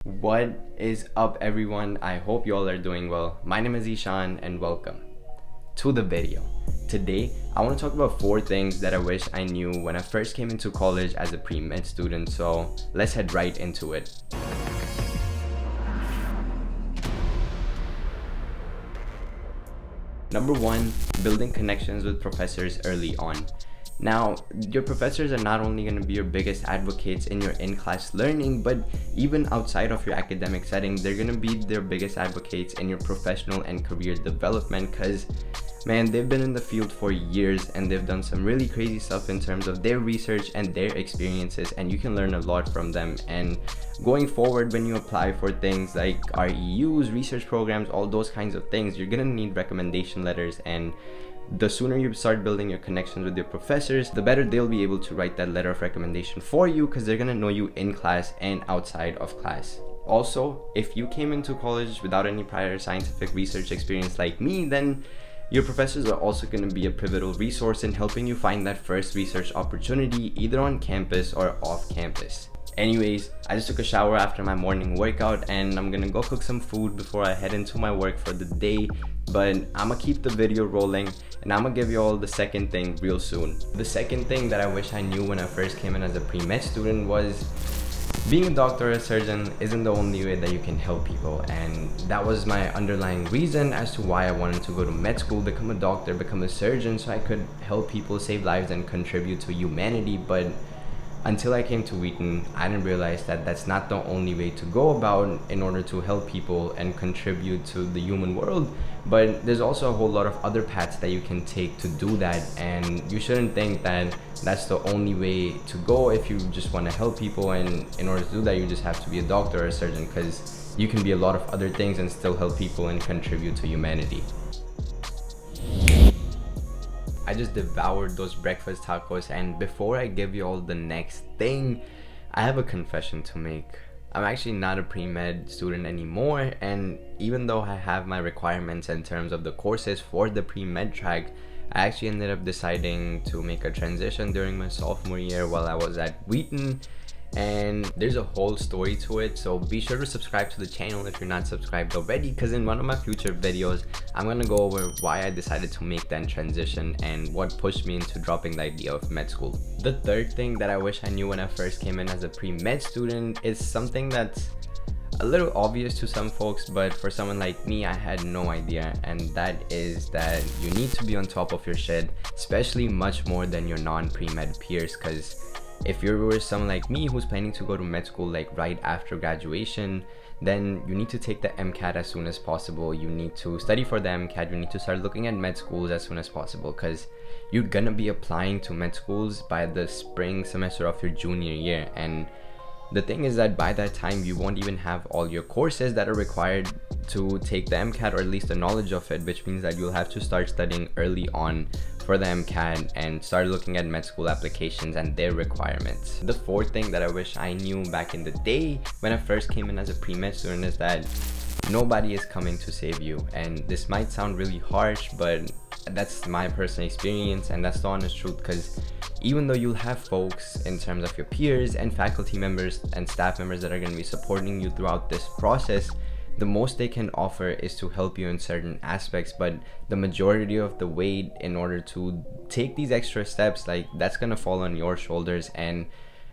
What is up, everyone? I hope you all are doing well. My name is Ishaan and welcome to the video. Today I want to talk about 4 things that I wish I knew when I first came into college as a pre-med student, so let's head right into it. Number 1, building connections with professors early on. Now, your professors are not only going to be your biggest advocates in your in-class learning, but even outside of your academic setting, they're going to be their biggest advocates in your professional and career development because, man, they've been in the field for years and they've done some really crazy stuff in terms of their research and their experiences, and you can learn a lot from them. And going forward, when you apply for things like REUs, research programs, all those kinds of things, you're going to need recommendation letters, and the sooner you start building your connections with your professors, the better they'll be able to write that letter of recommendation for you because they're going to know you in class and outside of class. Also, if you came into college without any prior scientific research experience like me, then your professors are also going to be a pivotal resource in helping you find that first research opportunity either on campus or off campus. Anyways, I just took a shower after my morning workout and I'm gonna go cook some food before I head into my work for the day, but I'm gonna keep the video rolling and I'm gonna give you all the second thing real soon. The second thing that I wish I knew when I first came in as a pre-med student was being a doctor or a surgeon isn't the only way that you can help people, and that was my underlying reason as to why I wanted to go to med school, become a doctor, become a surgeon, so I could help people, save lives, and contribute to humanity. But until I came to Wheaton, I didn't realize that that's not the only way to go about in order to help people and contribute to the human world, but there's also a whole lot of other paths that you can take to do that, and you shouldn't think that that's the only way to go if you just want to help people, and in order to do that you just have to be a doctor or a surgeon, because you can be a lot of other things and still help people and contribute to humanity. I just devoured those breakfast tacos, and before I give you all the next thing, I have a confession to make. I'm actually not a pre-med student anymore, and even though I have my requirements in terms of the courses for the pre-med track, I actually ended up deciding to make a transition during my sophomore year while I was at Wheaton. And there's a whole story to it, so be sure to subscribe to the channel if you're not subscribed already, because in one of my future videos I'm gonna go over why I decided to make that transition and what pushed me into dropping the idea of med school. The third thing that I wish I knew when I first came in as a pre-med student is something that's a little obvious to some folks, but for someone like me, I had no idea, and that is that you need to be on top of your shit, especially much more than your non-pre-med peers, because if you're someone like me who's planning to go to med school like right after graduation, then you need to take the MCAT as soon as possible. You need to study for the MCAT. You need to start looking at med schools as soon as possible, because you're gonna be applying to med schools by the spring semester of your junior year, and the thing is that by that time you won't even have all your courses that are required to take the MCAT, or at least the knowledge of it, which means that you'll have to start studying early on for the MCAT and start looking at med school applications and their requirements. The fourth thing that I wish I knew back in the day when I first came in as a pre-med student is that nobody is coming to save you. And this might sound really harsh, but that's my personal experience and that's the honest truth, because even though you'll have folks in terms of your peers and faculty members and staff members that are going to be supporting you throughout this process, the most they can offer is to help you in certain aspects, but the majority of the weight in order to take these extra steps, like, that's going to fall on your shoulders, and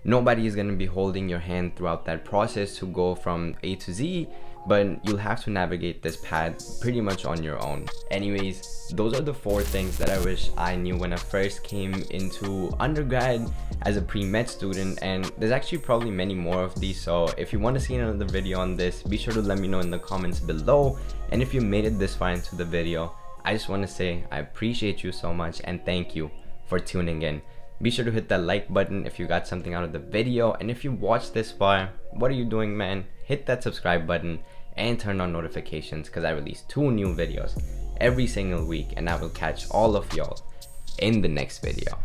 nobody is going to be holding your hand throughout that process to go from A to Z, but you'll have to navigate this path pretty much on your own. Anyways, those are the 4 things that I wish I knew when I first came into undergrad as a pre-med student, and there's actually probably many more of these, so if you want to see another video on this, be sure to let me know in the comments below. And if you made it this far into the video, I just want to say I appreciate you so much and thank you for tuning in. Be sure to hit that like button if you got something out of the video, and if you watched this far, what are you doing, man? Hit that subscribe button and turn on notifications, because I release 2 new videos every single week, and I will catch all of y'all in the next video.